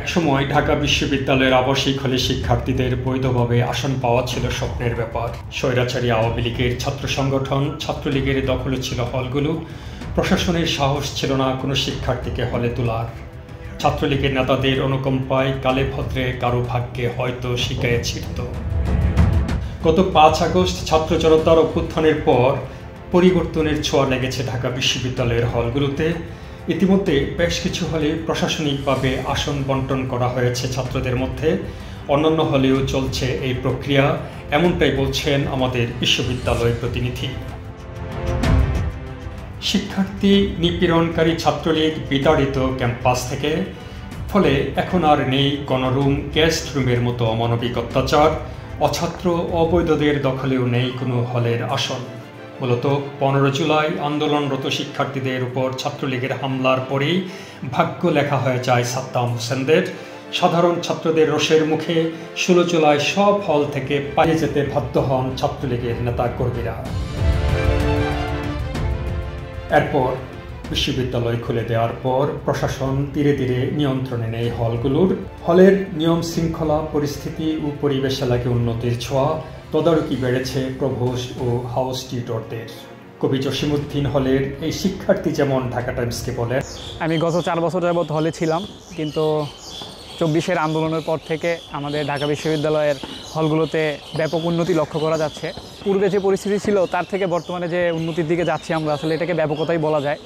একসময় ঢাকা বিশ্ববিদ্যালয়ের আবাসিক হলে শিক্ষার্থীদের বৈধভাবে আসন পাওয়া ছিল স্বপ্নের ব্যাপার। স্বৈরাচারী আওয়ামী লীগের ছাত্র সংগঠন ছাত্রলীগের দখলে ছিল হলগুলো। প্রশাসনের সাহস ছিল না কোনো শিক্ষার্থীকে হলে তোলার। ছাত্রলীগের নেতাদের অনুকম্পায় কালে ভদ্রে কারো ভাগ্যে হয়তো শিকায়ে ছিড়ত। গত 5 আগস্ট ছাত্র জনতার অভ্যুত্থানের পর পরিবর্তনের ছোঁয়া লেগেছে ঢাকা বিশ্ববিদ্যালয়ের হলগুলোতে। ইতিমধ্যে বেশ কিছু হলে প্রশাসনিকভাবে আসন বণ্টন করা হয়েছে ছাত্রদের মধ্যে। অন্যান্য হলেও চলছে এই প্রক্রিয়া, এমনটাই বলছেন আমাদের বিশ্ববিদ্যালয় প্রতিনিধি। শিক্ষার্থী নিপীড়নকারী ছাত্রলীগ বিতাড়িত ক্যাম্পাস থেকে, ফলে এখন আর নেই গণরুম, গেস্ট রুমের মতো অমানবিক অত্যাচার। অছাত্র অবৈধদের দখলেও নেই কোনো হলের আসন। মূলত 15 জুলাই আন্দোলনরত শিক্ষার্থীদের উপর ছাত্রলীগের হামলার পরেই ভাগ্য লেখা হয়ে যায় সাদ্দাম হোসেনদের। সাধারণ ছাত্রদের রোষের মুখে 16 জুলাই সব হল থেকে পালিয়ে যেতে বাধ্য হন ছাত্রলীগের নেতাকর্মীরা। এরপর বিশ্ববিদ্যালয় খুলে দেওয়ার পর প্রশাসন ধীরে ধীরে নিয়ন্ত্রণে নেয় হলগুলোর। হলের নিয়ম শৃঙ্খলা, পরিস্থিতি ও পরিবেশে লাগে উন্নতির ছোঁয়া। তদারকি বেড়েছে প্রভোস্ট ও হাউস টিউটরদের। কবি জসিমউদ্দিন হলের এই শিক্ষার্থী যেমন ঢাকা টাইমসকে বলেন, আমি গত 4 বছর যাবৎ হলে ছিলাম, কিন্তু 24-এর আন্দোলনের পর থেকে আমাদের ঢাকা বিশ্ববিদ্যালয়ের হলগুলোতে ব্যাপক উন্নতি লক্ষ্য করা যাচ্ছে। পূর্বে যে পরিস্থিতি ছিল তার থেকে বর্তমানে যে উন্নতির দিকে যাচ্ছি আমরা, আসলে এটাকে ব্যাপকতাই বলা যায়,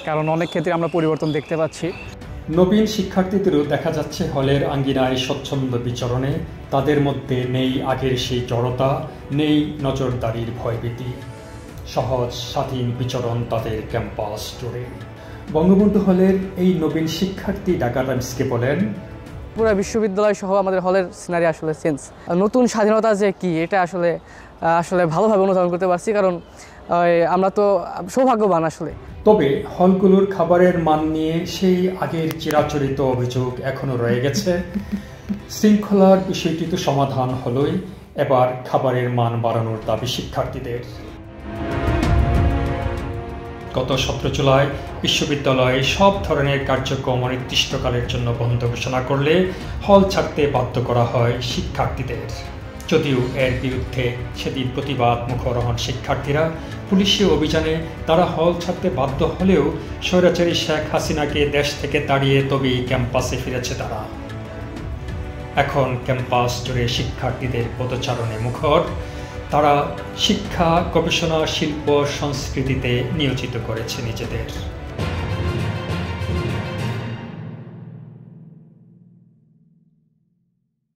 কারণ অনেক ক্ষেত্রে আমরা পরিবর্তন দেখতে পাচ্ছি। নবীন শিক্ষার্থীদেরও দেখা যাচ্ছে হলের আঙ্গিনায় স্বচ্ছন্দ বিচরণে। তাদের মধ্যে নেই আগের সেই জড়তা, নেই নজরদারির ভয়ভীতি। সহজ স্বাধীন বিচরণ তাদের ক্যাম্পাস জুড়ে। বঙ্গবন্ধু হলের এই নবীন শিক্ষার্থী ঢাকা টাইমসকে বলেন, পুরো বিশ্ববিদ্যালয় সহ আমাদের হলের সিনারি আসলে চেঞ্জ। নতুন স্বাধীনতা যে কি, এটা আসলে ভালোভাবে অনুধাবন করতে পারছি, কারণ আমরা তো সৌভাগ্যবান আসলে। তবে হলগুলোর খাবারের মান নিয়ে সেই আগের চিরাচরিত অভিযোগ এখনো রয়ে গেছে। শৃঙ্খলার বিষয়টি তো সমাধান হলোই, এবার খাবারের মান বাড়ানোর দাবি শিক্ষার্থীদের। গত 17 জুলাই বিশ্ববিদ্যালয়ে সব ধরনের কার্যক্রম অনির্দিষ্টকালের জন্য বন্ধ ঘোষণা করলে হল ছাড়তে বাধ্য করা হয় শিক্ষার্থীদের। যদিও এর বিরুদ্ধে সেদিন প্রতিবাদ মুখর হন শিক্ষার্থীরা। পুলিশি অভিযানে তারা হল ছাড়তে বাধ্য হলেও স্বৈরাচারী শেখ হাসিনাকে দেশ থেকে তাড়িয়ে তবেই ক্যাম্পাসে ফিরেছে তারা। এখন ক্যাম্পাস জুড়ে শিক্ষার্থীদের পদচারণে মুখর। তারা শিক্ষা, গবেষণা, শিল্প, সংস্কৃতিতে নিয়োজিত করেছে নিজেদের।